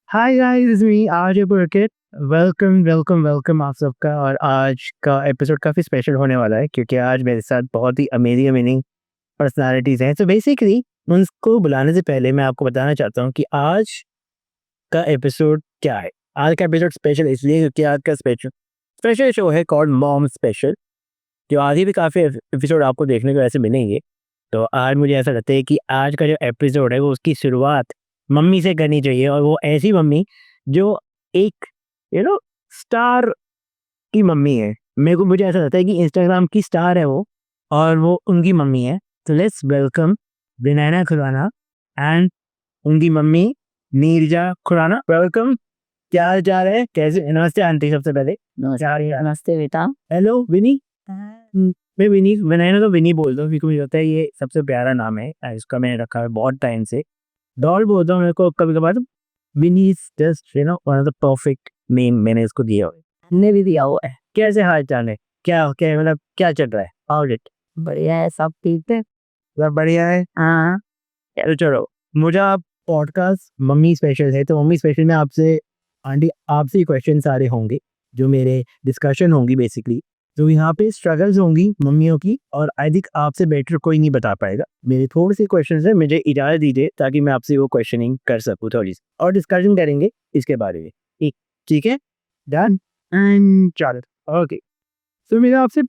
Hi guys, मी RJ बरकत। Welcome welcome welcome आप सबका। और आज का एपिसोड काफ़ी स्पेशल होने वाला है क्योंकि आज मेरे साथ बहुत ही अमेजिंग अमेजिंग पर्सनालिटीज़ हैं। तो बेसिकली उनको बुलाने से पहले मैं आपको बताना चाहता हूँ कि आज का एपिसोड क्या है। आज का एपिसोड स्पेशल इसलिए क्योंकि आज का स्पेशल स्पेशल शो है कॉल्ड मॉम स्पेशल, जो आगे भी काफ़ी एपिसोड आपको देखने को ऐसे मिलेंगे। तो आज मुझे ऐसा लगता है कि आज का जो एपिसोड है वो उसकी शुरुआत मम्मी से करनी चाहिए, और वो ऐसी मम्मी जो एक स्टार की मम्मी है। मुझे ऐसा लगता है कि इंस्टाग्राम की स्टार है वो, और वो उनकी मम्मी है। तो लेट्स वेलकम बिनाना खुराना एंड उनकी मम्मी नीरजा खुराना। वेलकम। क्या हाल चाल है, कैसे? नमस्ते आंटी, सबसे पहले नमस्ते नमस्ते बेटा। हेलो विनी। मैं विनी, मैंने तो विनी बोलता हूँ क्योंकि मुझे लगता है ये सबसे प्यारा नाम है। इसका मैंने रखा है बहुत टाइम से। डॉल बोलता हूँ मेरे को कभी कभार। Vinny is just one of the perfect name मैंने इसको दिया हुआ है। हमने भी दिया हुआ है। कैसे हाल चाल है? क्या क्या मतलब क्या चल रहा है? How it? बढ़िया है, सब ठीक है। सब बढ़िया है। हाँ। तो चलो, मुझे आप पॉडकास्ट मम्मी स्पेशल है तो मम्मी स्पेशल में आपसे आंटी आपसे ही क्वेश्चन सारे होंगे जो मेरे डिस्कशन होंगी बेसिकली। तो यहाँ पे स्ट्रगल्स होंगी मम्मियों की, और आई थिंक आपसे बेटर कोई नहीं बता पाएगा। मेरे थोड़े से क्वेश्चंस हैं, मुझे इजाज़त दीजिए ताकि मैं आपसे वो क्वेश्चनिंग कर सकूँ थोड़ी सी, और डिस्कशन करेंगे इसके बारे में। ठीक ठीक है, डन एंड चलो। ओके, तो मेरा आपसे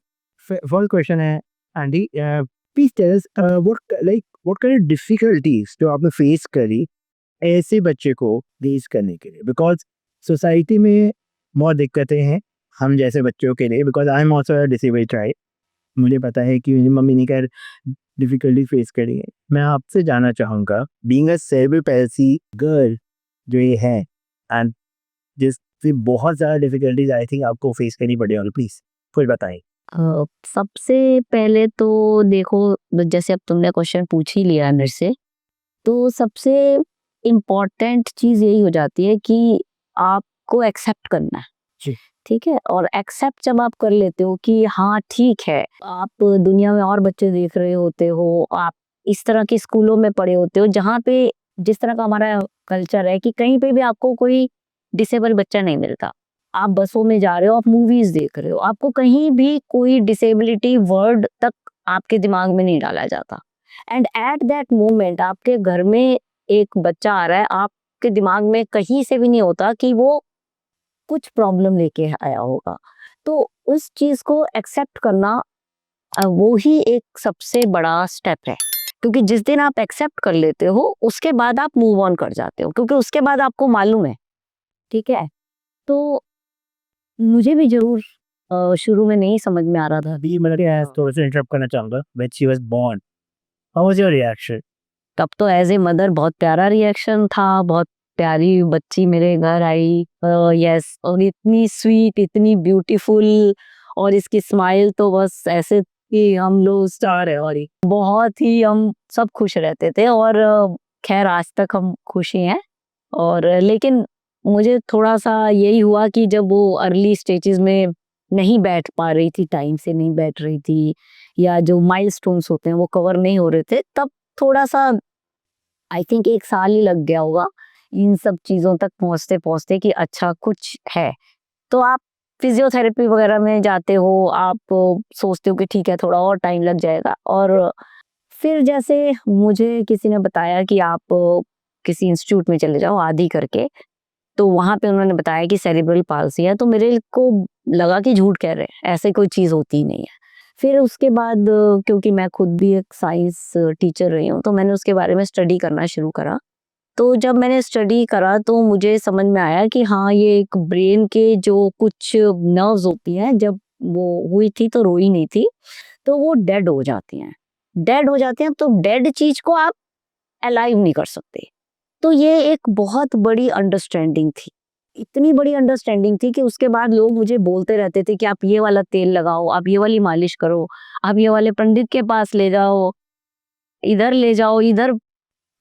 फर्स्ट क्वेश्चन है aunty, please tell us what kind of difficulties जो आपने फेस करी ऐसे बच्चे को रेज करने के लिए, बिकॉज सोसाइटी में बहुत दिक्कतें हैं हम जैसे बच्चों के लिए। Because I am also disabled child, मुझे पता है कि मेरी मम्मी ने क्या डिफिकल्टी फेस करी है। मैं आपसे जानना चाहूँगा, being a cerebral palsy girl जो ये है, एंड जिससे बहुत ज़्यादा डिफिकल्टीज आई थिंक आपको फेस करनी पड़ी होगी, प्लीज कुछ बताएं। सबसे पहले तो देखो, जैसे अब तुमने क्वेश्चन पूछ ही लिया मेरे से, तो सबसे इम्पोर्टेंट चीज यही हो जाती है कि आपको एक्सेप्ट करना है। जी। ठीक है, और एक्सेप्ट जब आप कर लेते हो कि हाँ ठीक है, आप दुनिया में और बच्चे देख रहे होते हो, आप इस तरह के स्कूलों में पढ़े होते हो जहाँ पे जिस तरह का हमारा कल्चर है कि कहीं पे भी आपको कोई डिसेबल बच्चा नहीं मिलता। आप बसों में जा रहे हो, आप मूवीज देख रहे हो, आपको कहीं भी कोई डिसेबिलिटी वर्ड तक आपके दिमाग में नहीं डाला जाता। एंड एट दैट मोमेंट आपके घर में एक बच्चा आ रहा है, आपके दिमाग में कहीं से भी नहीं होता कि वो कुछ प्रॉब्लम लेके आया होगा। तो उस चीज को एक्सेप्ट करना, वो ही एक सबसे बड़ा स्टेप है। क्योंकि जिस दिन आप एक्सेप्ट कर लेते हो उसके बाद आप मूव ऑन कर जाते हो, क्योंकि उसके बाद आपको मालूम है। ठीक है, तो मुझे भी जरूर शुरू में नहीं समझ में आ रहा था। अभी मतलब थोड़ा सा इंटरप्ट करना चाहूँगा। When she was born, how was your reaction? तब तो एज ए मदर बहुत प्यारा रिएक्शन था। बहुत प्यारी बच्ची मेरे घर आई, यस, और इतनी स्वीट, इतनी ब्यूटीफुल, और इसकी स्माइल तो बस ऐसे कि हम लोग स्टार है, और ये बहुत ही हम सब खुश रहते थे। और खैर आज तक हम खुश ही हैं। और लेकिन मुझे थोड़ा सा यही हुआ कि जब वो अर्ली स्टेजेस में नहीं बैठ पा रही थी, टाइम से नहीं बैठ रही थी, या जो माइलस्टोन्स होते हैं वो कवर नहीं हो रहे थे, तब थोड़ा सा आई थिंक 1 साल ही लग गया होगा इन सब चीज़ों तक पहुँचते-पहुँचते कि अच्छा कुछ है। तो आप फिज़ियोथेरेपी वगैरह में जाते हो, आप सोचते हो कि ठीक है थोड़ा और टाइम लग जाएगा। और फिर जैसे मुझे किसी ने बताया कि आप किसी इंस्टीट्यूट में चले जाओ, आदि करके, तो वहाँ पे उन्होंने बताया कि सेरेब्रल पाल्सी है, तो मेरे को लगा कि झूठ कह रहे हैं, ऐसे कोई चीज़ होती ही नहीं है। फिर उसके बाद क्योंकि मैं खुद भी एक साइंस टीचर रही हूँ, तो मैंने उसके बारे में स्टडी करना शुरू करा। तो जब मैंने स्टडी करा तो मुझे समझ में आया कि हाँ, ये एक ब्रेन के जो कुछ नर्व्स होती हैं, जब वो हुई थी तो रोई नहीं थी, तो वो डेड हो जाती हैं। डेड हो जाती हैं, तो डेड चीज़ को आप अलाइव नहीं कर सकते। तो ये एक बहुत बड़ी अंडरस्टैंडिंग थी। इतनी बड़ी अंडरस्टैंडिंग थी कि उसके बाद लोग मुझे बोलते रहते थे कि आप ये वाला तेल लगाओ, आप ये वाली मालिश करो, आप ये वाले पंडित के पास ले जाओ, इधर ले जाओ, इधर।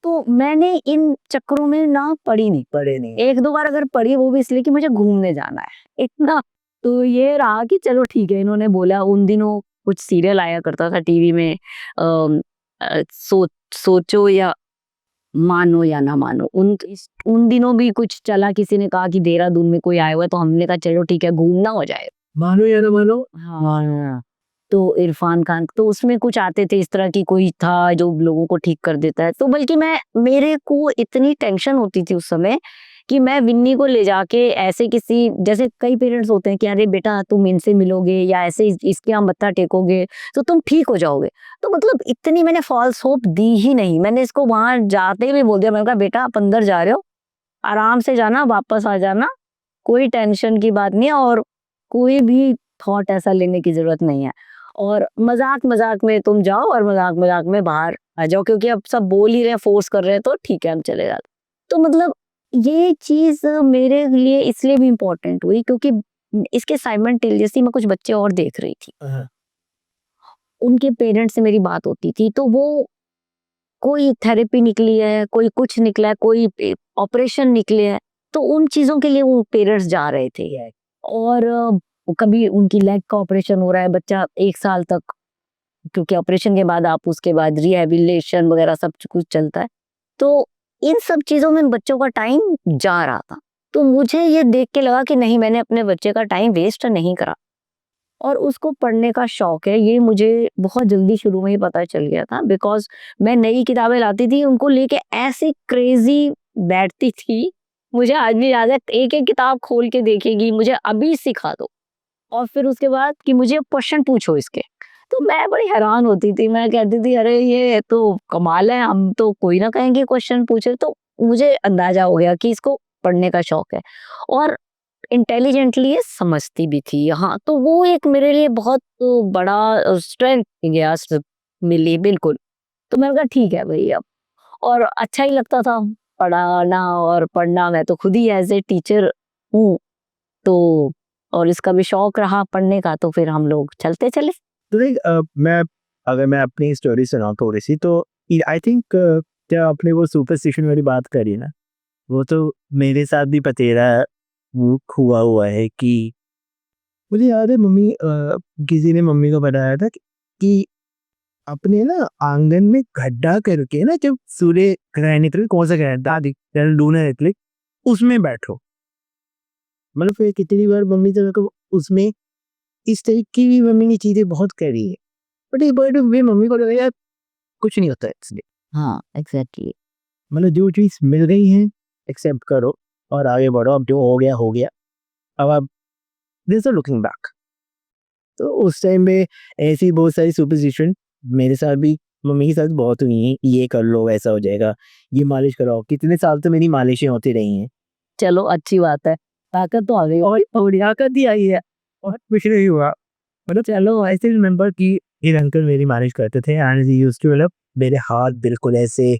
तो मैंने इन चक्करों में ना पड़ी नहीं। पढ़े नहीं। 1-2 बार अगर पड़ी, वो भी इसलिए कि मुझे घूमने जाना है। इतना तो ये रहा कि चलो ठीक है, इन्होंने बोला। उन दिनों कुछ सीरियल आया करता था टीवी में, सोचो या मानो या ना मानो, उन दिनों भी कुछ चला, किसी ने कहा कि देहरादून में कोई आया हुआ है, तो हमने कहा चलो ठीक है घूमना हो जाए। मानो या ना मानो, हाँ, तो इरफान खान तो उसमें कुछ आते थे इस तरह की, कोई था जो लोगों को ठीक कर देता है। तो बल्कि मेरे को इतनी टेंशन होती थी उस समय कि मैं विन्नी को ले जाके ऐसे किसी, जैसे कई पेरेंट्स होते हैं कि अरे बेटा तुम इनसे मिलोगे या ऐसे इसके यहाँ मत्था टेकोगे तो तुम ठीक हो जाओगे। तो मतलब इतनी मैंने फॉल्स होप दी ही नहीं। मैंने इसको वहां जाते ही भी बोल दिया, मैंने कहा बेटा आप अंदर जा रहे हो, आराम से जाना, वापस आ जाना, कोई टेंशन की बात नहीं है और कोई भी थॉट ऐसा लेने की जरूरत नहीं है। और मजाक मजाक में तुम जाओ और मजाक मजाक में बाहर आ जाओ, क्योंकि अब सब बोल ही रहे हैं, फोर्स कर रहे हैं, तो ठीक है हम चले जाते। तो मतलब ये चीज मेरे लिए इसलिए भी इम्पोर्टेंट हुई क्योंकि इसके साइमल्टेनियसली मैं कुछ बच्चे और देख रही थी, हाँ, उनके पेरेंट्स से मेरी बात होती थी, तो वो कोई थेरेपी निकली है, कोई कुछ निकला है, कोई ऑपरेशन निकले हैं, तो उन चीजों के लिए वो पेरेंट्स जा रहे थे। और कभी उनकी लेग का ऑपरेशन हो रहा है, बच्चा 1 साल तक, क्योंकि ऑपरेशन के बाद आप उसके बाद रिहेबिलिटेशन वगैरह सब कुछ चलता है, तो इन सब चीजों में बच्चों का टाइम जा रहा था। तो मुझे ये देख के लगा कि नहीं, मैंने अपने बच्चे का टाइम वेस्ट नहीं करा। और उसको पढ़ने का शौक है, ये मुझे बहुत जल्दी शुरू में ही पता चल गया था, बिकॉज मैं नई किताबें लाती थी, उनको लेके ऐसे क्रेजी बैठती थी। मुझे आज भी याद है, एक एक किताब खोल के देखेगी, मुझे अभी सिखा दो, और फिर उसके बाद कि मुझे क्वेश्चन पूछो इसके। तो मैं बड़ी हैरान होती थी, मैं कहती थी अरे ये तो कमाल है, हम तो कोई ना कहेंगे क्वेश्चन पूछे। तो मुझे अंदाजा हो गया कि इसको पढ़ने का शौक है और इंटेलिजेंटली ये समझती भी थी। हाँ, तो वो एक मेरे लिए बहुत बड़ा स्ट्रेंथ गया मिली, बिल्कुल। तो मैंने कहा ठीक है भाई अब, और अच्छा ही लगता था पढ़ाना और पढ़ना। मैं तो खुद ही एज ए टीचर हूँ, तो और इसका भी शौक रहा पढ़ने का, तो फिर हम लोग चलते चले। तो देख अगर मैं अपनी स्टोरी सुनाऊँ थोड़ी सी, तो आई थिंक क्या आपने वो सुपरस्टिशन वाली बात करी ना, वो तो मेरे साथ भी पतेरा वो हुआ है कि मुझे याद है मम्मी किसी ने मम्मी को बताया था कि अपने ना आंगन में गड्ढा करके ना, जब सूर्य ग्रहण निकले, कौन सा ग्रहण दादी लूनर निकले, उसमें बैठो। मतलब फिर कितनी बार मम्मी से मेरे को उसमें इस टाइप की भी मम्मी ने चीजें बहुत करी है, बट एक बार वे मम्मी को लगा यार कुछ नहीं होता है इसलिए। हाँ एग्जैक्टली। मतलब जो चीज मिल गई है एक्सेप्ट करो और आगे बढ़ो, अब जो हो गया हो गया, अब आप दिस आर लुकिंग बैक। तो उस टाइम में ऐसी बहुत सारी सुपरस्टिशन मेरे साथ भी, मम्मी के साथ बहुत हुई हैं, ये कर लो ऐसा हो जाएगा, ये मालिश कराओ, कितने साल तो मेरी मालिशें होती रही हैं। चलो अच्छी बात है, ताकत तो आ गई। और ताकत ही आई है और कुछ नहीं हुआ। मतलब चलो ऐसे रिमेम्बर कि ये अंकल मेरी मालिश करते थे एंड ही यूज्ड टू, मतलब मेरे हाथ बिल्कुल ऐसे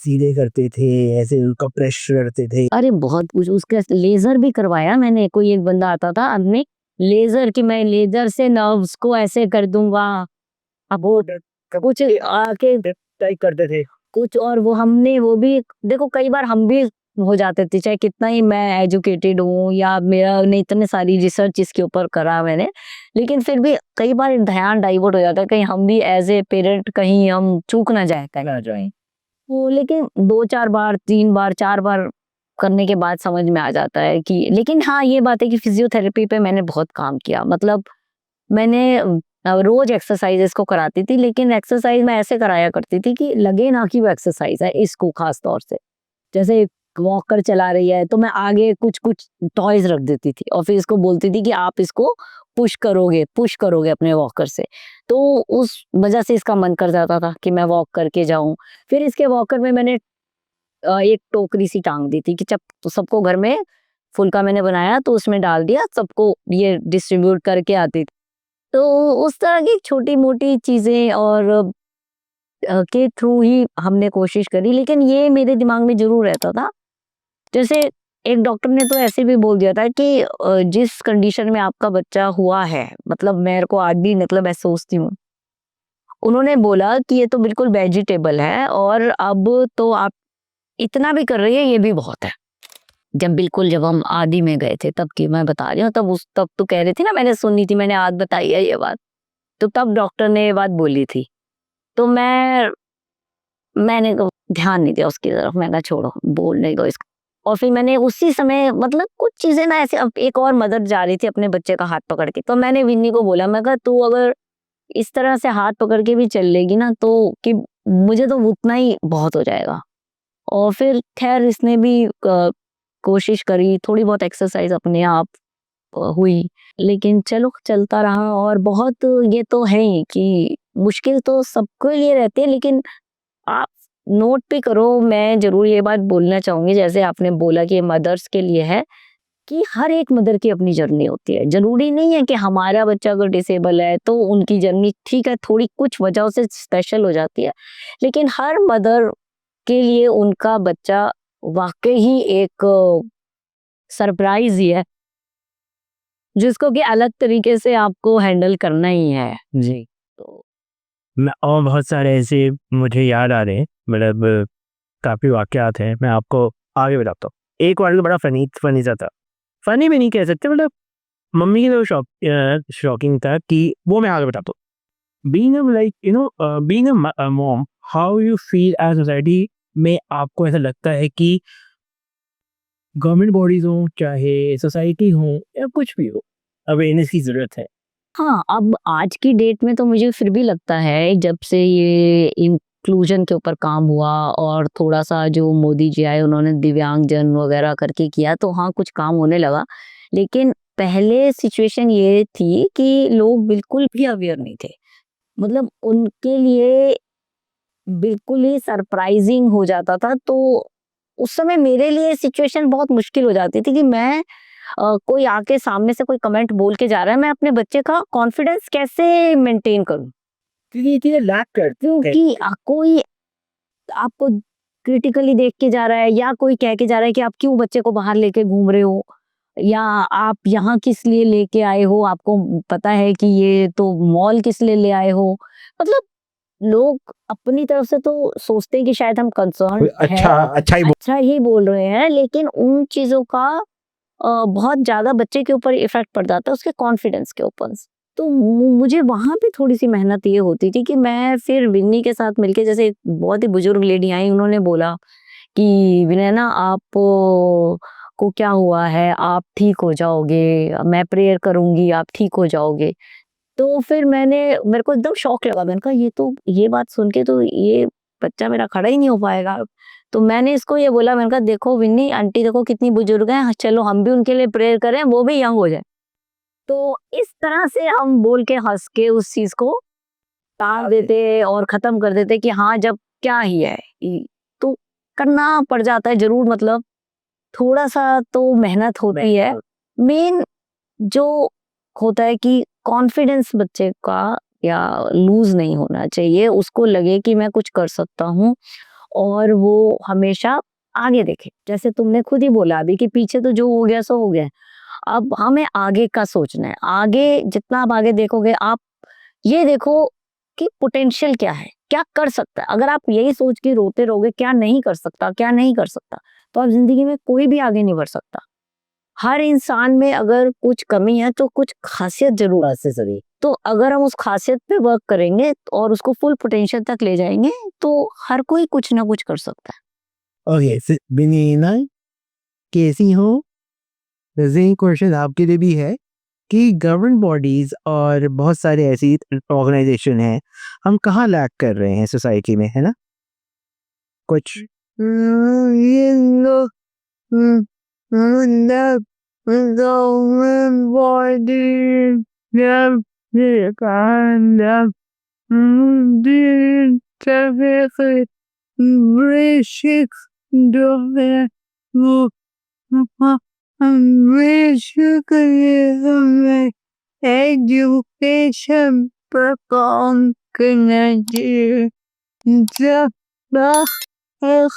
सीधे करते थे, ऐसे उनका प्रेशर करते थे। अरे बहुत कुछ, उसका लेजर भी करवाया मैंने। कोई एक बंदा आता था, हमने लेजर की, मैं लेजर से नर्व्स को ऐसे कर दूंगा। अब वो कुछ आके टाइप करते थे। कुछ, और वो हमने वो भी देखो, कई बार हम भी हो जाते थे, चाहे कितना ही मैं एजुकेटेड हूँ या मेरा ने इतने सारी रिसर्च इसके ऊपर करा मैंने, लेकिन फिर भी कई बार ध्यान डाइवर्ट हो जाता है, कहीं हम भी एज ए पेरेंट कहीं हम चूक ना जाए कहीं। वो लेकिन 2-4 बार, 3 बार, 4 बार करने के बाद समझ में आ जाता है कि, लेकिन हाँ ये बात है कि फिजियोथेरेपी पे मैंने बहुत काम किया। मतलब मैंने रोज एक्सरसाइजेस को कराती थी, लेकिन एक्सरसाइज मैं ऐसे कराया करती थी कि लगे ना कि वो एक्सरसाइज है, इसको खास तौर से। जैसे वॉकर चला रही है तो मैं आगे कुछ कुछ टॉयज रख देती थी और फिर इसको बोलती थी कि आप इसको पुश करोगे अपने वॉकर से। तो उस वजह से इसका मन कर जाता था कि मैं वॉक करके जाऊं। फिर इसके वॉकर में मैंने एक टोकरी सी टांग दी थी कि जब तो सबको घर में फुल्का मैंने बनाया तो उसमें डाल दिया, सबको ये डिस्ट्रीब्यूट करके आती थी। तो उस तरह की छोटी मोटी चीजें और के थ्रू ही हमने कोशिश करी, लेकिन ये मेरे दिमाग में जरूर रहता था। जैसे एक डॉक्टर ने तो ऐसे भी बोल दिया था कि जिस कंडीशन में आपका बच्चा हुआ है, मतलब मेरे को आज भी मतलब ऐसा सोचती हूँ, उन्होंने बोला कि ये तो बिल्कुल वेजिटेबल है और अब तो आप इतना भी कर रही है, ये भी बहुत है। जब हम आदि में गए थे तब की मैं बता रही हूँ, तब तो कह रही थी ना, मैंने सुनी थी, मैंने आज बताई है ये बात। तो तब डॉक्टर ने ये बात बोली थी। तो मैं मैंने तो ध्यान नहीं दिया उसकी तरफ, मैंने कहा छोड़ो, बोलने दो इसको। और फिर मैंने उसी समय मतलब कुछ चीजें ना ऐसे, अब एक और मदर जा रही थी अपने बच्चे का हाथ पकड़ के, तो मैंने विन्नी को बोला, मैं कहा तू अगर इस तरह से हाथ पकड़ के भी चल लेगी ना तो कि मुझे तो उतना ही बहुत हो जाएगा। और फिर खैर इसने भी कोशिश करी, थोड़ी बहुत एक्सरसाइज अपने आप हुई, लेकिन चलो चलता रहा। और बहुत ये तो है ही कि मुश्किल तो सबके लिए रहती है, लेकिन आप नोट भी करो, मैं जरूर ये बात बोलना चाहूंगी, जैसे आपने बोला कि ये मदर्स के लिए है, कि हर एक मदर की अपनी जर्नी होती है। जरूरी नहीं है कि हमारा बच्चा अगर डिसेबल है तो उनकी जर्नी ठीक है, थोड़ी कुछ वजहों से स्पेशल हो जाती है, लेकिन हर मदर के लिए उनका बच्चा वाकई ही एक सरप्राइज ही है, जिसको कि अलग तरीके से आपको हैंडल करना ही है। जी। तो मैं और बहुत सारे ऐसे मुझे याद आ रहे हैं, मतलब काफ़ी वाक़यात हैं, मैं आपको आगे बताता हूँ। एक वाक़या बड़ा फ़नी सा था। फ़नी भी नहीं कह सकते, मतलब मम्मी के लिए शॉकिंग था कि वो मैं आगे बताता हूँ। Being a like being a mom, how you feel as society में आपको ऐसा लगता है कि गवर्नमेंट बॉडीज़ हों, चाहे सोसाइटी हो या कुछ भी हो, अवेयरनेस की ज़रूरत है? हाँ, अब आज की डेट में तो मुझे फिर भी लगता है, जब से ये इंक्लूजन के ऊपर काम हुआ और थोड़ा-सा जो मोदी जी आए उन्होंने दिव्यांगजन वगैरह करके किया, तो हाँ, कुछ काम होने लगा। लेकिन पहले सिचुएशन ये थी कि लोग बिल्कुल भी अवेयर नहीं थे। मतलब उनके लिए बिल्कुल ही सरप्राइजिंग हो जाता था, तो उस समय मेरे लिए सिचुएशन बहुत मुश्किल हो जाती थी कि मैं कोई आके सामने से कोई कमेंट बोल के जा रहा है, मैं अपने बच्चे का कॉन्फिडेंस कैसे मेंटेन करूं, क्योंकि ये चीज़ें लैक करती हैं। क्योंकि कोई आपको क्रिटिकली देख के जा रहा है या कोई कह के जा रहा है कि आप क्यों बच्चे को बाहर लेके घूम रहे हो, या आप यहाँ किस लिए लेके आए हो, आपको पता है कि ये तो मॉल किस लिए ले आए हो। मतलब लोग अपनी तरफ से तो सोचते हैं कि शायद हम कंसर्न है, अच्छा ही बोल रहे हैं, लेकिन उन चीजों का बहुत ज़्यादा बच्चे के ऊपर इफ़ेक्ट पड़ जाता है, उसके कॉन्फिडेंस के ऊपर। तो मुझे वहाँ पे थोड़ी-सी मेहनत ये होती थी कि मैं फिर विन्नी के साथ मिलके, जैसे एक बहुत ही बुजुर्ग लेडी आई, उन्होंने बोला कि विनय ना आप को क्या हुआ है, आप ठीक हो जाओगे, मैं प्रेयर करूँगी, आप ठीक हो जाओगे। तो फिर मेरे को एकदम शॉक लगा, मैंने कहा ये बात सुन के तो ये बच्चा मेरा खड़ा ही नहीं हो पाएगा। तो मैंने इसको ये बोला, मैंने कहा देखो विन्नी आंटी देखो कितनी बुजुर्ग हैं, चलो हम भी उनके लिए प्रेयर करें, वो भी यंग हो जाए। तो इस तरह से हम बोल के हंस के उस चीज को टाल देते और खत्म कर देते कि हाँ जब क्या ही है, तो करना पड़ जाता है जरूर, मतलब थोड़ा सा तो मेहनत होती है। मेन जो होता है कि कॉन्फिडेंस बच्चे का या लूज नहीं होना चाहिए, उसको लगे कि मैं कुछ कर सकता हूँ और वो हमेशा आगे देखे। जैसे तुमने खुद ही बोला अभी कि पीछे तो जो हो गया सो हो गया, अब हमें आगे का सोचना है। आगे जितना आप आगे देखोगे, आप ये देखो कि पोटेंशियल क्या है, क्या कर सकता है। अगर आप यही सोच के रोते रहोगे क्या नहीं कर सकता, क्या नहीं कर सकता, तो आप जिंदगी में कोई भी आगे नहीं बढ़ सकता। हर इंसान में अगर कुछ कमी है तो कुछ खासियत जरूर है, तो अगर हम उस खासियत पे वर्क करेंगे और उसको फुल पोटेंशियल तक ले जाएंगे, तो हर कोई कुछ ना कुछ कर सकता है। ओके, बिनीना कैसी हो? वैसे क्वेश्चन आपके लिए भी है कि गवर्नमेंट बॉडीज और बहुत सारे ऐसी ऑर्गेनाइजेशन हैं, हम कहाँ लैक कर रहे हैं सोसाइटी में, है ना? कुछ ये लोग मतलब गवर्नमेंट बॉडी जब ये कांड बेसिक जो है वो बेसिक हमें एजुकेशन पर काम करना चाहिए। जब तक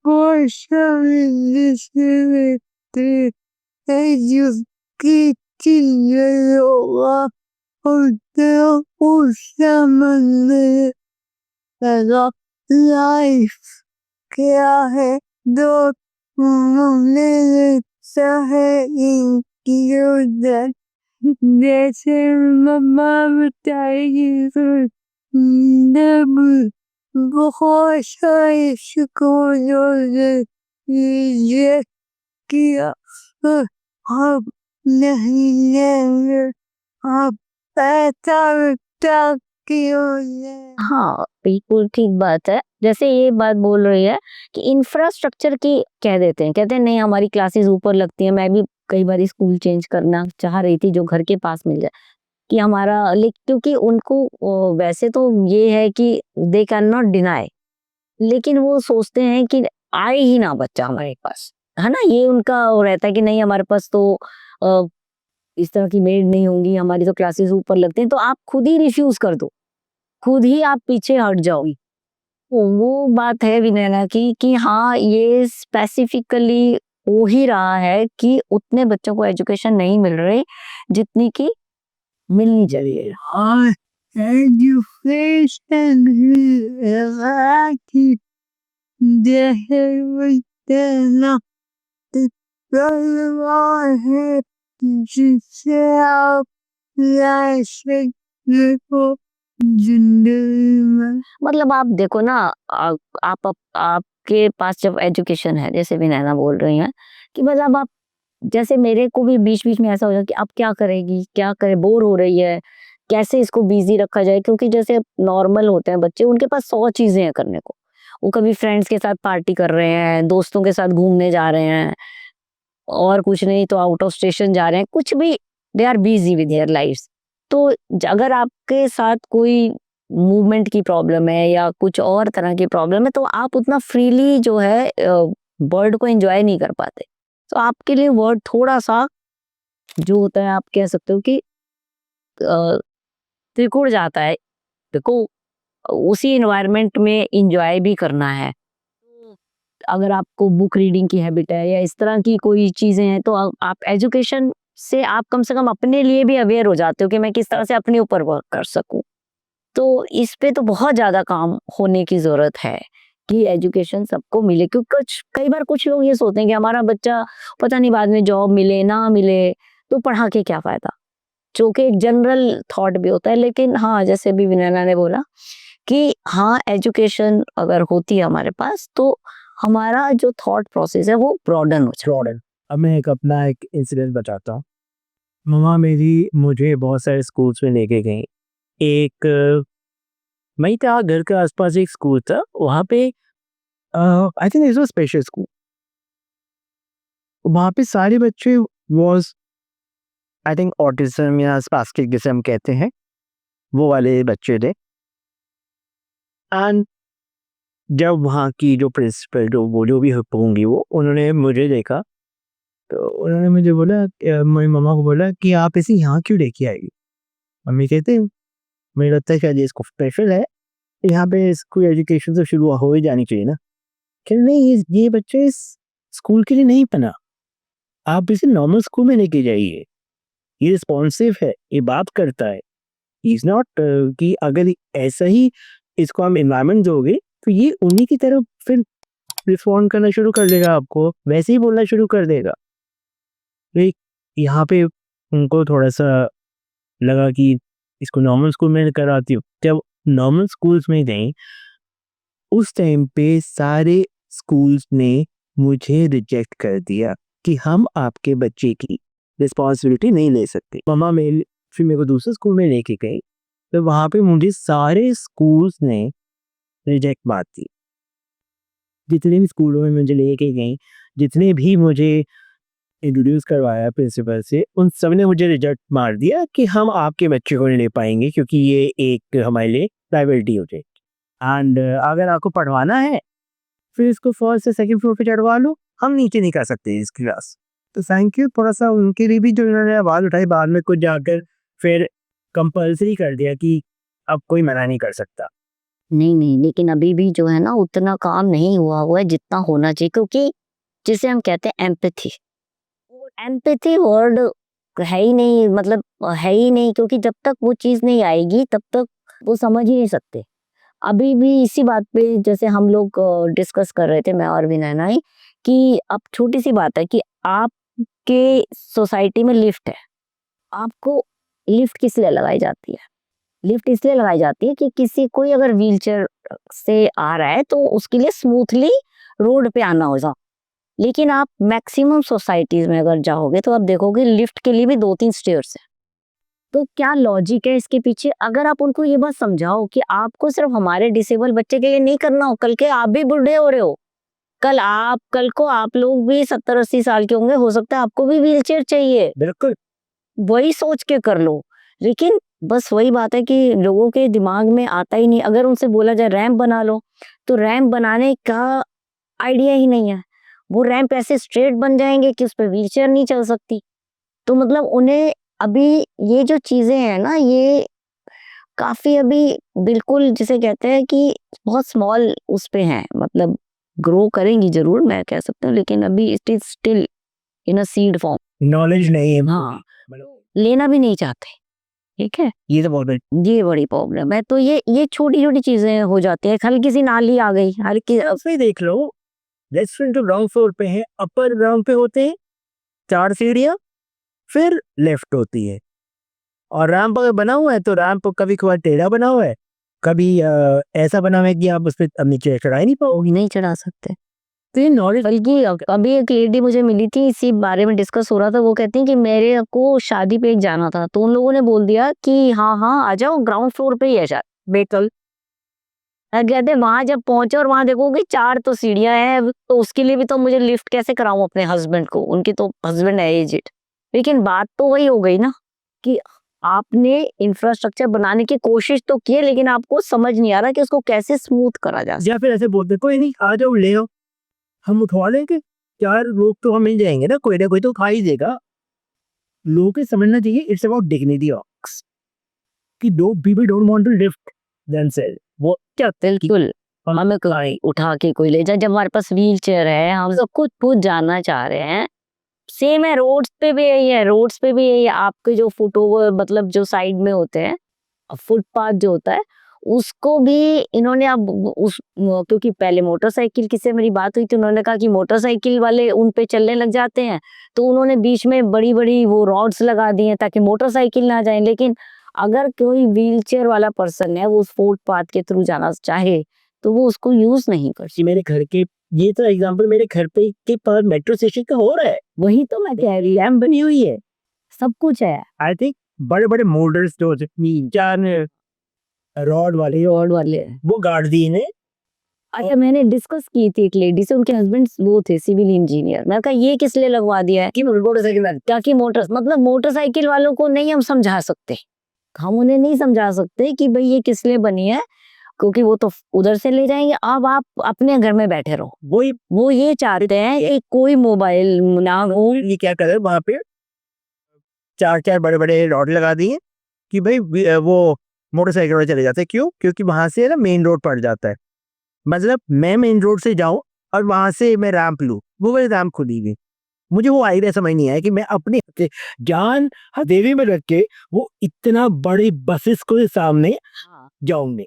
portion receivete educatiiola hotel usamane la life क्या है दो उन्होंने चाहे इंक्लूड जैसे मम्मा बताएगी तो बहुत सारे स्कूलों ने ये किया आप नहीं लेंगे आप पैसा बेटा क्यों ले हाँ, बिल्कुल ठीक बात है। जैसे ये बात बोल रही है कि इंफ्रास्ट्रक्चर की कह देते हैं, कहते हैं नहीं हमारी क्लासेस ऊपर लगती हैं। मैं भी कई बार स्कूल चेंज करना चाह रही थी जो घर के पास मिल जाए कि हमारा क्योंकि उनको वैसे तो ये है कि दे कैन नॉट डिनाई, लेकिन वो सोचते हैं कि आए ही ना बच्चा हमारे पास, है ना? ये उनका वो रहता है कि नहीं हमारे पास तो अ, इस तरह की मेड नहीं होंगी, हमारी तो क्लासेस ऊपर लगते हैं, तो आप खुद ही रिफ्यूज कर दो, खुद ही आप पीछे हट जाओगी। तो वो बात है विनयना की कि हाँ, ये स्पेसिफिकली हो ही रहा है कि उतने बच्चों को एजुकेशन नहीं मिल रही जितनी की मिलनी चाहिए। और एजुकेशन की देना है जिससे आप लाइफ को जिंदगी में मतलब आप देखो ना, आपके पास जब एजुकेशन है, जैसे विनयना बोल रही हैं कि मतलब आप, जैसे मेरे को भी बीच-बीच में ऐसा हो जाता है कि अब क्या करेगी? क्या करे? बोर हो रही है, कैसे इसको बिज़ी रखा जाए? क्योंकि जैसे नॉर्मल होते हैं बच्चे, उनके पास 100 चीज़ें हैं करने को। वो कभी फ्रेंड्स के साथ पार्टी कर रहे हैं, दोस्तों के साथ घूमने जा रहे हैं, और कुछ नहीं तो आउट ऑफ स्टेशन जा रहे हैं, कुछ भी, they are busy with their lifes. तो अगर आपके साथ कोई मूवमेंट की प्रॉब्लम है या कुछ और तरह की प्रॉब्लम है, तो आप उतना फ्रीली जो है वर्ल्ड को एंजॉय नहीं कर पाते। तो आपके लिए वर्ल्ड थोड़ा सा जो होता है, आप कह सकते हो कि सिकुड़ जाता है। देखो, उसी एनवायरनमेंट में एंजॉय भी करना है। तो अगर आपको बुक रीडिंग की हैबिट है या इस तरह की कोई चीजें हैं, तो आप एजुकेशन से आप कम से कम अपने लिए भी अवेयर हो जाते हो कि मैं किस तरह से अपने ऊपर वर्क कर सकूं। तो इस पे तो बहुत ज्यादा काम होने की जरूरत है कि एजुकेशन सबको मिले, क्योंकि कुछ कई बार कुछ लोग ये सोचते हैं कि हमारा बच्चा पता नहीं बाद में जॉब मिले ना मिले तो पढ़ा के क्या फायदा, जो कि एक जनरल थॉट भी होता है। लेकिन हाँ, जैसे अभी विनयना ने बोला कि हाँ, एजुकेशन अगर होती है हमारे पास तो हमारा जो थॉट प्रोसेस है वो ब्रॉडन हो जाता है। जॉर्डन। अब मैं अपना एक इंसिडेंट बताता हूँ। मम्मा मेरी मुझे बहुत सारे स्कूल्स में लेके गई। एक वहीं था, घर के आसपास एक स्कूल था, वहाँ पे I think it was special school. वहाँ पे सारे बच्चे वाज आई थिंक ऑटिज्म या स्पास्टिक जिसे हम कहते हैं, वो वाले बच्चे थे। एंड जब वहाँ की जो प्रिंसिपल जो भी होंगी, वो उन्होंने मुझे देखा, तो उन्होंने मुझे बोला, मेरी मम्मा को बोला कि आप इसे यहाँ क्यों लेके आई? मम्मी कहते मुझे लगता है शायद ये इसको स्पेशल है, यहाँ पे इसको एजुकेशन तो शुरू हो ही जानी चाहिए ना। कि नहीं, ये बच्चे इस स्कूल के लिए नहीं बना, आप इसे नॉर्मल स्कूल में लेके जाइए। ये रिस्पॉन्सिव है, ये बात करता है। इज नॉट कि अगर ऐसा ही इसको हम एनवायरनमेंट दोगे तो ये उन्हीं की तरफ फिर रिस्पॉन्ड करना शुरू कर देगा, आपको वैसे ही बोलना शुरू कर देगा। तो यहाँ पे उनको थोड़ा सा लगा कि इसको नॉर्मल स्कूल में कराती हूँ। जब नॉर्मल स्कूल्स में गई, उस टाइम पे सारे स्कूल्स ने मुझे रिजेक्ट कर दिया कि हम आपके बच्चे की रिस्पॉन्सिबिलिटी नहीं ले सकते। मम्मा मेरी फिर मेरे को दूसरे स्कूल में लेके गई, तो वहाँ पे मुझे सारे स्कूल्स ने रिजेक्ट मार दी। जितने भी स्कूलों में मुझे लेके गई, जितने भी मुझे इंट्रोड्यूस करवाया प्रिंसिपल से, उन सब ने मुझे रिजेक्ट मार दिया कि हम आपके बच्चे को नहीं ले पाएंगे, क्योंकि ये एक हमारे लिए प्रायोरिटी हो जाए। एंड अगर आपको पढ़वाना है फिर इसको फर्स्ट से सेकंड फ्लोर पे चढ़वा लो, हम नीचे नहीं कर सकते इस क्लास। तो थैंक यू, थोड़ा सा उनके लिए भी जो इन्होंने आवाज़ उठाई, बाद में कुछ जाकर फिर कंपल्सरी कर दिया कि अब कोई मना नहीं कर सकता। नहीं नहीं, लेकिन अभी भी जो है ना उतना काम नहीं हुआ है जितना होना चाहिए, क्योंकि जिसे हम कहते हैं एम्पैथी, एम्पैथी वर्ड है ही नहीं, मतलब है ही नहीं, क्योंकि जब तक वो चीज नहीं आएगी तब तक वो समझ ही नहीं सकते। अभी भी इसी बात पे जैसे हम लोग डिस्कस कर रहे थे, मैं और विनयना ही, कि अब छोटी सी बात है कि आपके सोसाइटी में लिफ्ट है, आपको लिफ्ट किस लिए लगाई जाती है? लिफ्ट इसलिए लगाई जाती है कि किसी कोई अगर व्हीलचेयर से आ रहा है तो उसके लिए स्मूथली रोड पे आना होगा। लेकिन आप मैक्सिमम सोसाइटीज में अगर जाओगे तो आप देखोगे लिफ्ट के लिए भी 2-3 स्टेयर्स है। तो क्या लॉजिक है इसके पीछे? अगर आप उनको ये बात समझाओ कि आपको सिर्फ हमारे डिसेबल बच्चे के लिए नहीं करना हो, कल के आप भी बूढ़े हो रहे हो, कल को आप लोग भी 70-80 साल के होंगे, हो सकता है आपको भी व्हीलचेयर चाहिए, बिल्कुल। वही सोच के कर लो। लेकिन बस वही बात है कि लोगों के दिमाग में आता ही नहीं। अगर उनसे बोला जाए रैंप बना लो, तो रैंप बनाने का आइडिया ही नहीं है। वो रैंप ऐसे स्ट्रेट बन जाएंगे कि उस पर व्हीलचेयर नहीं चल सकती। तो मतलब उन्हें अभी ये जो चीजें हैं ना, ये काफी अभी बिल्कुल जिसे कहते हैं कि बहुत स्मॉल उस पे हैं, मतलब ग्रो करेंगी जरूर, मैं कह सकता हूँ, लेकिन अभी it is still in a seed form. Knowledge नहीं है। हाँ, मतलब लेना भी नहीं चाहते। ठीक है, ये तो बहुत ये बड़ी प्रॉब्लम है। तो ये छोटी छोटी चीजें हो जाती है। हल्की सी नाली आ गई, हल्की से देख लो, रेस्टोरेंट जो ग्राउंड फ्लोर पे है, अपर ग्राउंड पे होते हैं 4 सीढ़ियाँ, फिर लेफ्ट होती है। और रैंप अगर बना हुआ है तो रैंप कभी कभार टेढ़ा बना हुआ है, कभी ऐसा बना हुआ है कि आप उस पर नीचे चढ़ा ही नहीं पाओगे। नहीं चढ़ा सकते। तो ये नॉलेज बल्कि अभी एक लेडी मुझे मिली थी, इसी बारे में डिस्कस हो रहा था। वो कहती हैं कि मेरे को शादी पे एक जाना था, तो उन लोगों ने बोल दिया कि हाँ हाँ आ जाओ, ग्राउंड फ्लोर पे ही है शादी। बेकल कहते वहां जब पहुंचे और वहां देखोगे 4 तो सीढ़ियां हैं, तो उसके लिए भी तो मुझे लिफ्ट कैसे कराऊं अपने हस्बैंड को? उनके तो हस्बैंड है एजेड। लेकिन बात तो वही हो गई ना कि आपने इंफ्रास्ट्रक्चर बनाने की कोशिश तो की है, लेकिन आपको समझ नहीं आ रहा कि उसको कैसे स्मूथ करा जा सकता। या फिर ऐसे बोलते कोई नहीं, आ जाओ ले आओ, हम उठवा लेंगे, 4 लोग तो हम मिल जाएंगे ना कोई तो खा ही देगा। लोगों को समझना चाहिए इट्स अबाउट डिग्निटी ऑफ कि दो people don't want to lift themself. वो क्या बिल्कुल, हमें कोई उठा के कोई ले जाए जब हमारे पास व्हील चेयर है, हम सब कुछ खुद जाना चाह रहे हैं। सेम है, रोड्स पे भी यही है, रोड्स पे भी यही है। आपके जो फुट ओवर मतलब जो साइड में होते हैं, फुटपाथ जो होता है, उसको भी इन्होंने अब क्योंकि पहले मोटरसाइकिल की से मेरी बात हुई थी, उन्होंने कहा कि मोटरसाइकिल वाले उन पे चलने लग जाते हैं, तो उन्होंने बीच में बड़ी बड़ी वो रॉड्स लगा दी हैं ताकि मोटरसाइकिल ना जाए। लेकिन अगर कोई व्हीलचेयर वाला पर्सन है, वो उस फुटपाथ के थ्रू जाना चाहे, तो वो उसको यूज नहीं कर सकता। मेरे घर के, ये तो एग्जांपल मेरे घर पे के पास मेट्रो स्टेशन का हो रहा है। वही तो मैं कह रही हूँ, रैंप बनी हुई है। सब कुछ है। आई थिंक बड़े बड़े मोल्डर्स जो 4 रॉड वाले रोड वाले वो गाड़ दिए ने। अच्छा, मैंने डिस्कस की थी एक लेडी से, उनके हस्बैंड वो थे सिविल इंजीनियर। मैं कहा ये किस लिए लगवा दिया है? कि मोटरसाइकिल ताकि मोटरसाइकिल वालों को नहीं हम समझा सकते, हम उन्हें नहीं समझा सकते कि भाई ये किस लिए बनी है, क्योंकि वो तो उधर से ले जाएंगे। अब आप अपने घर में बैठे रहो। वो ये चाहते हैं कि कोई मोबाइल ना हो। ये क्या कर रहे हैं वहां पे 4 बड़े बड़े रॉड लगा दिए कि भाई वो मोटरसाइकिल वाले चले जाते हैं। क्यों? क्योंकि वहां से ना मेन रोड पड़ जाता है। मतलब मैं मेन रोड से जाऊं और वहां से मैं रैंप लूं, वो वाली रैंप खुली गई। मुझे वो आइडिया समझ नहीं आया कि मैं अपने जान हथेली में रख के वो इतना बड़े बसेस को सामने जाऊंगे।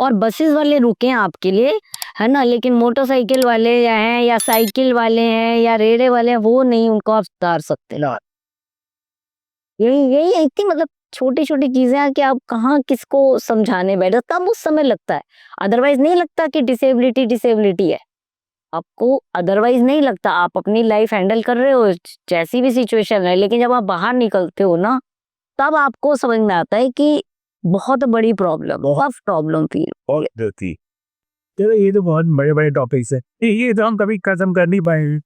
और बसेस वाले रुके हैं आपके लिए, है ना, लेकिन मोटरसाइकिल वाले हैं या साइकिल वाले हैं या रेड़े वाले हैं, वो नहीं, उनको आप उतार सकते। यही यही एक थी, मतलब छोटी छोटी चीजें हैं कि आप कहाँ किसको समझाने बैठे, तब उस समय लगता है। अदरवाइज नहीं लगता कि डिसेबिलिटी है आपको, अदरवाइज नहीं लगता। आप अपनी लाइफ हैंडल कर रहे हो जैसी भी सिचुएशन है, लेकिन जब आप बाहर निकलते हो ना, तब आपको समझ में आता है कि बहुत बड़ी प्रॉब्लम थी। चलो ये तो बहुत बड़े बड़े टॉपिक्स है, ये तो हम कभी खत्म कर नहीं पाएंगे।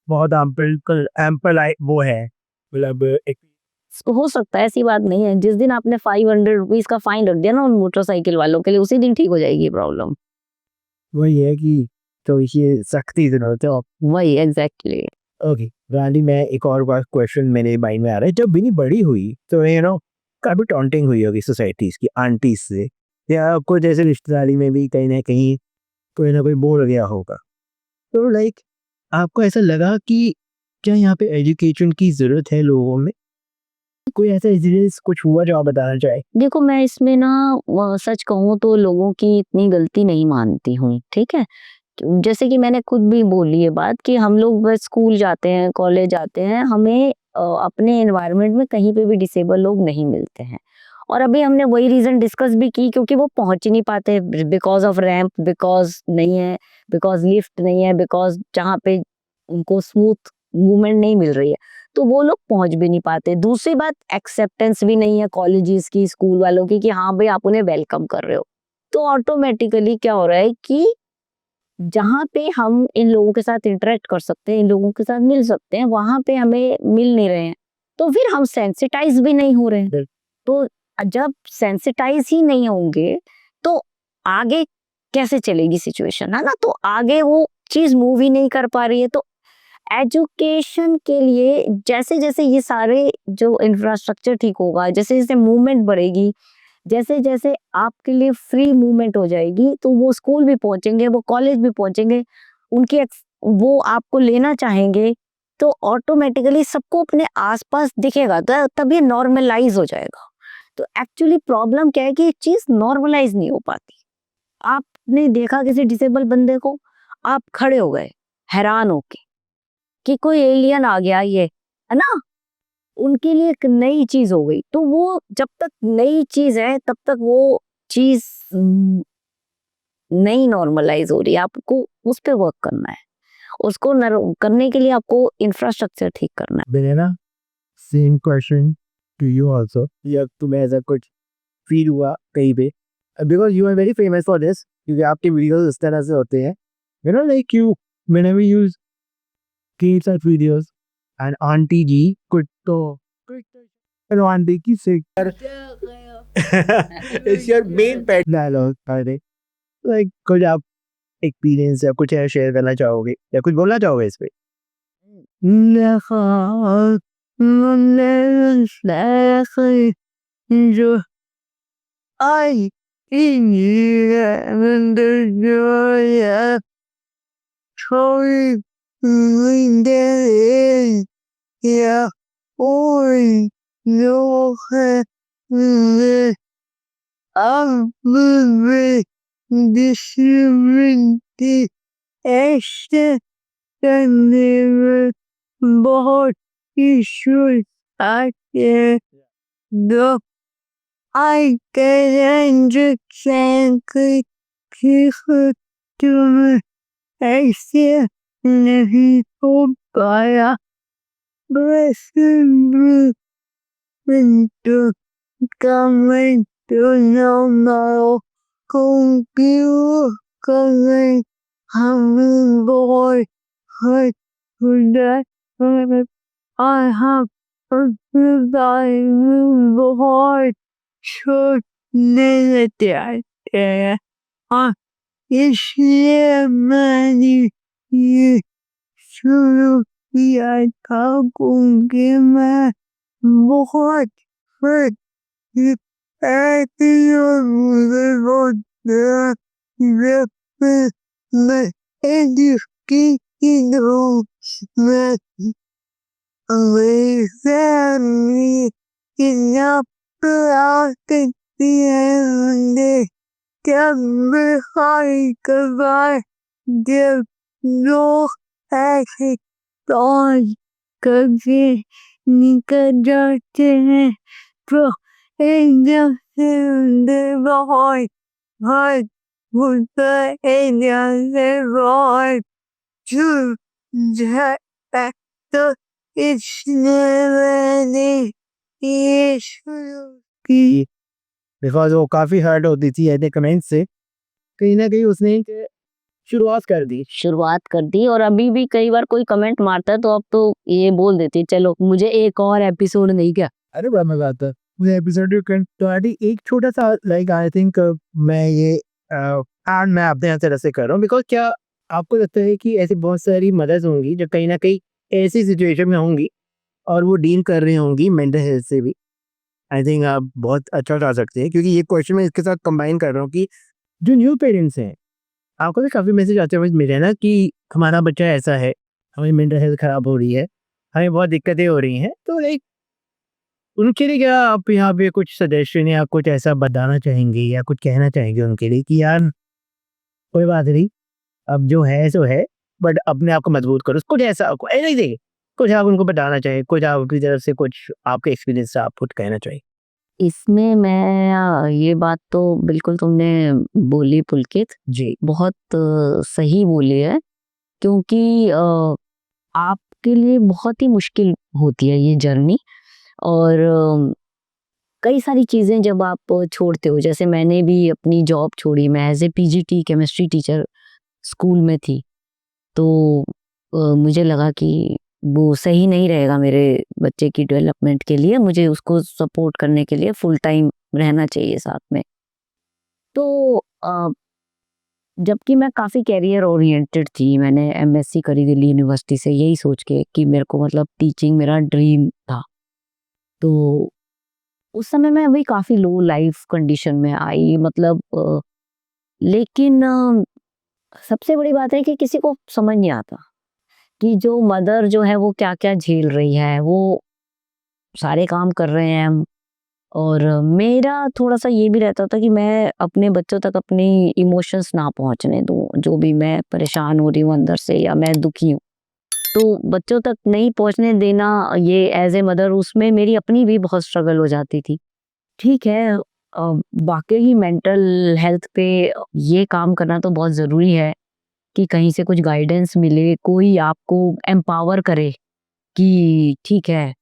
बहुत एम्पल वो है, मतलब एक हो सकता है, ऐसी बात नहीं है। जिस दिन आपने 500 रुपीज का फाइन रख दिया ना उन मोटरसाइकिल वालों के लिए, उसी दिन ठीक हो जाएगी प्रॉब्लम। वही है कि तो ये सख्ती जरूरत है। वही एग्जैक्टली। ओके गांधी, मैं एक और बात क्वेश्चन मेरे माइंड में आ रहा है। जब बिनी बड़ी हुई तो काफी टॉन्टिंग हुई होगी सोसाइटीज की आंटीज से, या आपको जैसे रिश्तेदारी में भी कहीं ना कोई बोल गया होगा। तो लाइक आपको ऐसा लगा कि क्या यहाँ पे एजुकेशन की जरूरत है लोगों में? कोई ऐसा इंसिडेंस कुछ हुआ जो आप बताना चाहे? देखो, मैं इसमें ना सच कहूँ तो लोगों की इतनी गलती नहीं मानती हूँ, ठीक है। जैसे कि मैंने खुद भी बोली ये बात कि हम लोग बस स्कूल जाते हैं, कॉलेज जाते हैं, हमें अपने एनवायरनमेंट में कहीं पे भी डिसेबल लोग नहीं मिलते हैं। और अभी हमने वही रीज़न डिस्कस भी की क्योंकि वो पहुँच ही नहीं पाते बिकॉज़ ऑफ रैंप, बिकॉज़ नहीं है, बिकॉज़ लिफ्ट नहीं है, बिकॉज़ जहाँ पे उनको स्मूथ मूवमेंट नहीं मिल रही है, तो वो लोग पहुँच भी नहीं पाते। दूसरी बात एक्सेप्टेंस भी नहीं है कॉलेजेस की, स्कूल वालों की कि हाँ भाई आप उन्हें वेलकम कर रहे हो। तो ऑटोमेटिकली क्या हो रहा है कि जहाँ पे हम इन लोगों के साथ इंटरेक्ट कर सकते हैं, इन लोगों के साथ मिल सकते हैं, वहाँ पे हमें मिल नहीं रहे हैं। तो फिर हम सेंसिटाइज़ भी नहीं हो रहे हैं। तो जब सेंसिटाइज़ ही नहीं होंगे, तो आगे कैसे चलेगी सिचुएशन, है ना? तो आगे वो चीज़ मूव ही नहीं कर पा रही है। तो एजुकेशन के लिए जैसे-जैसे ये सारे जो इंफ्रास्ट्रक्चर ठीक होगा, जैसे-जैसे मूवमेंट बढ़ेगी, जैसे-जैसे आपके लिए फ्री मूवमेंट हो जाएगी, तो वो स्कूल भी पहुँचेंगे, वो कॉलेज भी पहुँचेंगे, उनकी वो आपको लेना चाहेंगे, तो ऑटोमेटिकली सबको अपने आस-पास दिखेगा, तब ये नॉर्मलाइज़ हो जाएगा। तो एक्चुअली प्रॉब्लम क्या है कि ये चीज़ नॉर्मलाइज़ नहीं हो पाती। आपने देखा किसी डिसेबल बंदे को, आप खड़े हो गए, हैरान होके, कि कोई एलियन आ गया ये, है ना? उनके लिए एक नई चीज़ हो गई, तो वो जब तक नई चीज़ है, तब तक वो चीज़ नहीं नॉर्मलाइज़ हो रही है, आपको उस पे वर्क करना है। उसको करने के लिए आपको इंफ्रास्ट्रक्चर ठीक करना है। बिलेना, same question to you also, या तुम्हें ऐसा कुछ फील हुआ कहीं पे, because you are very famous for this, क्योंकि आपके वीडियोस इस तरह से होते हैं, you know like you whenever you use kids such videos and aunty ji कुछ तो आंटी की सिर it's your main pet dialogue, अरे लाइक कुछ आप एक्सपीरियंस या कुछ शेयर करना चाहोगे या कुछ बोलना चाहोगे इस पे? जो आई या Troy Lindeln ja oi no le amre disrimenti ešte tanere बहुत issue आके दो I can understand कि तुम ऐसे नहीं हो पाया बस तो कमेंट नॉर्मल कंप्यूटर कमेंट हम बहुत हट खुदा I have बहुत छोड़ने लेते हैं इसलिए मैंने ये शुरू किया था क्योंकि मैं बहुत हट ऐसी और मुझे बहुत मैं एजुकेशन हूँ मैं family enough to the Denver High Goodbye the no exit on कभी निकल जाते हैं तो एकदम से बहुत बहुत होता एकदम से बहुत छूट जाता तो इसलिए मैंने ये शुरू की बिकॉज वो काफ़ी हर्ट होती थी ऐसे कमेंट से, कहीं ना कहीं उसने एक शुरुआत कर दी और अभी भी कई बार कोई कमेंट मारता है तो अब तो ये बोल देती है चलो मुझे एक और एपिसोड नहीं क्या। अरे बड़ा मजा आता है मुझे एपिसोड तो आदि एक छोटा सा लाइक आई थिंक मैं ये एड मैं अपने तरह से कर रहा हूँ, बिकॉज क्या आपको लगता है कि ऐसी बहुत सारी मदर्स होंगी जो कहीं ना कहीं ऐसी सिचुएशन में होंगी और वो डील कर रही होंगी मेंटल हेल्थ से भी? आई थिंक आप बहुत अच्छा उठा सकते हैं, क्योंकि ये क्वेश्चन मैं इसके साथ कंबाइन कर रहा हूँ कि जो न्यू पेरेंट्स हैं, आपको भी काफ़ी मैसेज आते हुए मिले ना कि हमारा बच्चा ऐसा है, हमारी मेंटल हेल्थ ख़राब हो रही है, हमें बहुत दिक्कतें हो रही हैं, तो लाइक उनके लिए क्या आप यहाँ पे कुछ सजेशन या कुछ ऐसा बताना चाहेंगे या कुछ कहना चाहेंगे उनके लिए कि यार कोई बात नहीं, अब जो है सो है, बट अपने आप को मजबूत करो, कुछ ऐसा एनीथिंग, कुछ आप उनको बताना चाहिए, कुछ आपकी तरफ से कुछ आपके एक्सपीरियंस से आप कुछ कहना चाहिए? इसमें मैं ये बात तो बिल्कुल तुमने बोली पुलकित, जी। बहुत सही बोली है, क्योंकि आपके लिए बहुत ही मुश्किल होती है ये जर्नी। और कई सारी चीज़ें जब आप छोड़ते हो, जैसे मैंने भी अपनी जॉब छोड़ी, मैं as a PGT chemistry teacher school में थी। तो मुझे लगा कि वो सही नहीं रहेगा मेरे बच्चे की डेवलपमेंट के लिए, मुझे उसको सपोर्ट करने के लिए फुल टाइम रहना चाहिए साथ में। तो जबकि मैं काफ़ी करियर ओरिएंटेड थी, मैंने एमएससी करी दिल्ली यूनिवर्सिटी से यही सोच के कि मेरे को मतलब टीचिंग मेरा ड्रीम था। तो उस समय मैं वही काफ़ी लो लाइफ कंडीशन में आई, मतलब लेकिन सबसे बड़ी बात है कि किसी को समझ नहीं आता कि जो मदर जो है वो क्या-क्या झेल रही है, वो सारे काम कर रहे हैं हम। और मेरा थोड़ा-सा ये भी रहता था कि मैं अपने बच्चों तक अपनी इमोशंस ना पहुँचने दूँ, जो भी मैं परेशान हो रही हूँ अंदर से या मैं दुखी हूँ, तो बच्चों तक नहीं पहुँचने देना, ये एज़ ए मदर उसमें मेरी अपनी भी बहुत स्ट्रगल हो जाती थी। ठीक है, वाक़ई ही मेंटल हेल्थ पे ये काम करना तो बहुत ज़रूरी है कि कहीं से कुछ गाइडेंस मिले, कोई आपको एम्पावर करे कि ठीक है,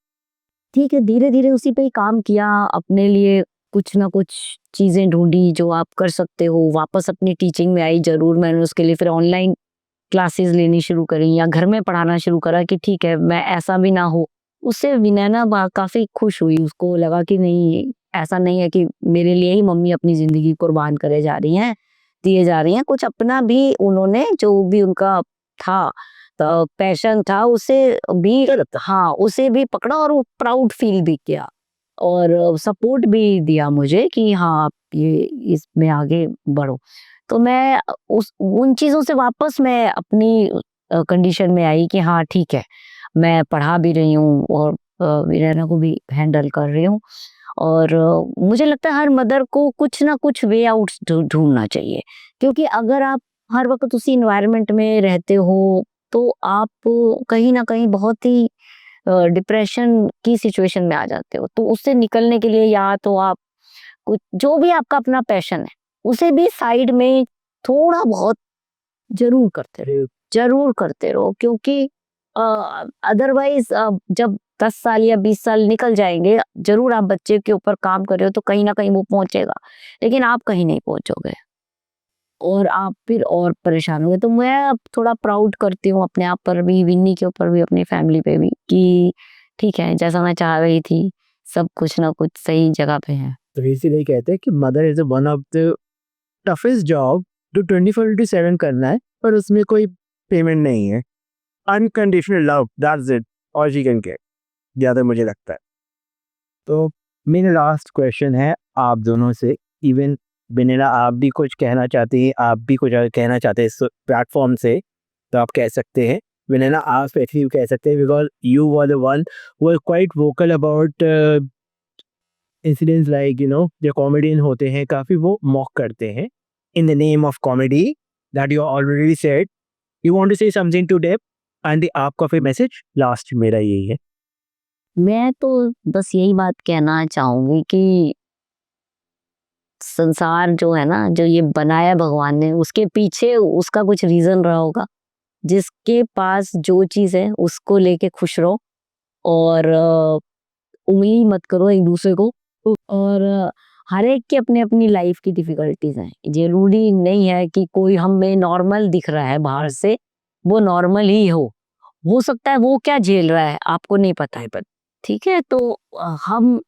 धीरे-धीरे उसी पे ही काम किया, अपने लिए कुछ ना कुछ चीज़ें ढूँढी जो आप कर सकते हो, वापस अपनी टीचिंग में आई ज़रूर, मैंने उसके लिए फिर ऑनलाइन क्लासेस लेनी शुरू करी या घर में पढ़ाना शुरू करा कि ठीक है, मैं ऐसा भी ना हो। उससे विनयना काफ़ी खुश हुई, उसको लगा कि नहीं, ऐसा नहीं है कि मेरे लिए ही मम्मी अपनी ज़िंदगी कुर्बान करे जा रही हैं, दिए जा रही हैं, कुछ अपना भी उन्होंने जो भी उनका था पैशन था उसे भी, हाँ, उसे भी पकड़ा और वो प्राउड फील भी किया और सपोर्ट भी दिया मुझे कि हाँ, आप ये इसमें आगे बढ़ो। तो मैं उस उन चीज़ों से वापस मैं अपनी कंडीशन में आई कि हाँ, ठीक है, मैं पढ़ा भी रही हूँ और वीराना को भी हैंडल कर रही हूँ। और मुझे लगता है हर मदर को कुछ ना कुछ वे आउट्स ढूँढना चाहिए, क्योंकि अगर आप हर वक़्त उसी एनवायरनमेंट में रहते हो, तो आप कहीं न कहीं बहुत ही डिप्रेशन की सिचुएशन में आ जाते हो। तो उससे निकलने के लिए या तो आप कुछ जो भी आपका अपना पैशन है, उसे भी साइड में थोड़ा बहुत ज़रूर करते रहो, क्योंकि अदरवाइज़ जब 10 साल या 20 साल निकल जाएँगे, ज़रूर आप बच्चे के ऊपर काम कर रहे हो तो कहीं न कहीं वो पहुँचेगा, लेकिन आप कहीं नहीं पहुँचोगे और आप फिर और परेशान होंगे। तो मैं अब थोड़ा प्राउड करती हूँ अपने आप पर भी, विन्नी के ऊपर भी, अपनी फैमिली पे भी कि ठीक है, जैसा मैं चाह रही थी, सब कुछ ना कुछ सही जगह पे है। तो इसीलिए कहते हैं कि mother is one of the toughest job जो 24/7 करना है, पर उसमें कोई पेमेंट नहीं है। Unconditional love, that's it, all she can get, ज़्यादा मुझे लगता है। तो मेरा लास्ट क्वेश्चन है आप दोनों से, इवन वेनेला आप भी कुछ कहना चाहती हैं, आप भी कुछ अगर कहना चाहते हैं इस प्लेटफॉर्म से, तो आप कह सकते हैं। वेनेला आप स्पेशली कह सकते हैं because you were the one who were quite vocal about incidents like जो कॉमेडियन होते हैं काफ़ी वो मॉक करते हैं in the name of comedy that you already said. You want to say something to them and आपका फिर message last मेरा यही है। मैं तो बस यही बात कहना चाहूँगी कि संसार जो है ना, जो ये बनाया भगवान ने, उसके पीछे उसका कुछ रीज़न रहा होगा। जिसके पास जो चीज़ है, उसको लेके खुश रहो और उंगली मत करो एक-दूसरे को। और हर एक की अपनी-अपनी लाइफ़ की डिफ़िकल्टीज़ हैं। ज़रूरी नहीं है कि कोई हमें नॉर्मल दिख रहा है बाहर से, वो नॉर्मल ही हो। हो सकता है वो क्या झेल रहा है, आपको नहीं पता है, ठीक है? तो हम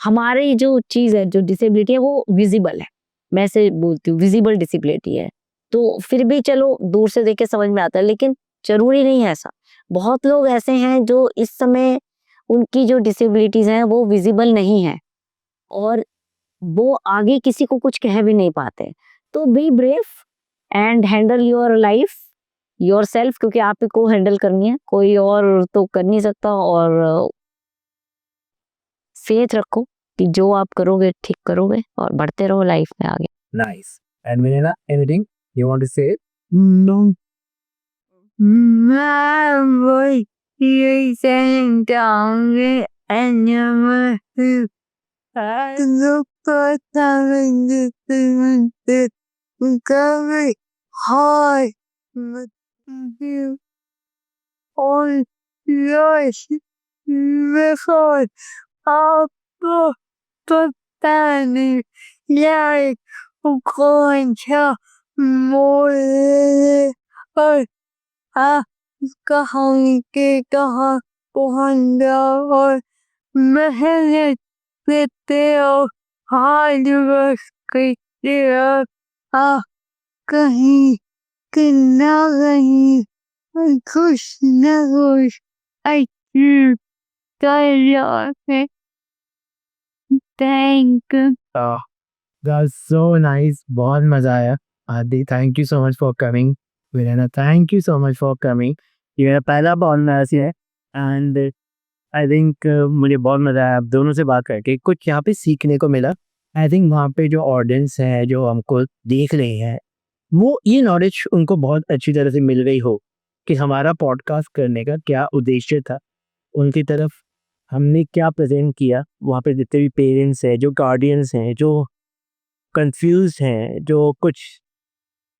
हमारी जो चीज़ है, जो डिसेबिलिटी है, वो विज़िबल है। मैं ऐसे बोलती हूँ, विज़िबल डिसेबिलिटी है। तो फिर भी चलो दूर से देख के समझ में आता है, लेकिन ज़रूरी नहीं है ऐसा। बहुत लोग ऐसे हैं जो इस समय उनकी जो डिसेबिलिटीज़ हैं, वो विज़िबल नहीं है और वो आगे किसी को कुछ कह भी नहीं पाते। तो be brave and handle your life yourself, क्योंकि आप ही को हैंडल करनी है, कोई और तो कर नहीं सकता। और फेथ रखो कि जो आप करोगे ठीक करोगे और बढ़ते रहो लाइफ में आगे। Nice. And Vennela anything you want to say? No, my voice is saying down and never look for talent is very hard. But you on yours record आपको पता नहीं यार कौन सा मोड़ पर आप कहाँ के कहाँ पहुँच जाओ और मेहनत करते हो हार्ड वर्क करते हो आप कहीं कि ना कहीं खुश न खुश अचीव कर जाओगे thank you That's so nice. बहुत मजा आया. आदि, thank you so much for coming. Virana, thank you so much for coming. ये मेरा पहला पॉडकास्ट है एंड आई थिंक मुझे बहुत मज़ा आया आप दोनों से बात करके. कुछ यहाँ पे सीखने को मिला. आई थिंक वहाँ पे जो ऑडियंस है जो हमको देख रहे हैं वो ये नॉलेज उनको बहुत अच्छी तरह से मिल गई हो कि हमारा पॉडकास्ट करने का क्या उद्देश्य था. उनकी तरफ हमने क्या प्रेजेंट किया. वहाँ पे जितने भी पेरेंट्स हैं जो गार्डियंस हैं जो कंफ्यूज हैं जो कुछ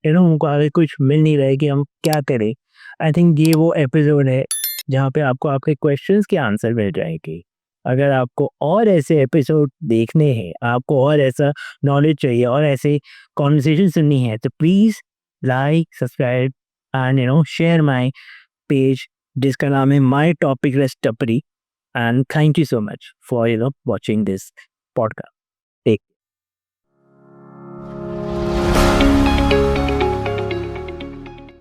उनको आगे कुछ मिल नहीं रहा है कि हम क्या करें. आई थिंक ये वो एपिसोड है जहाँ पे आपको आपके क्वेश्चंस के आंसर मिल जाएंगे. अगर आपको और ऐसे एपिसोड देखने हैं, आपको और ऐसा नॉलेज चाहिए और ऐसे कॉन्वर्सेशन सुननी है तो please like subscribe and share my page जिसका नाम है माय टॉपिक रेस्ट टपरी. And thank you so much for watching this podcast.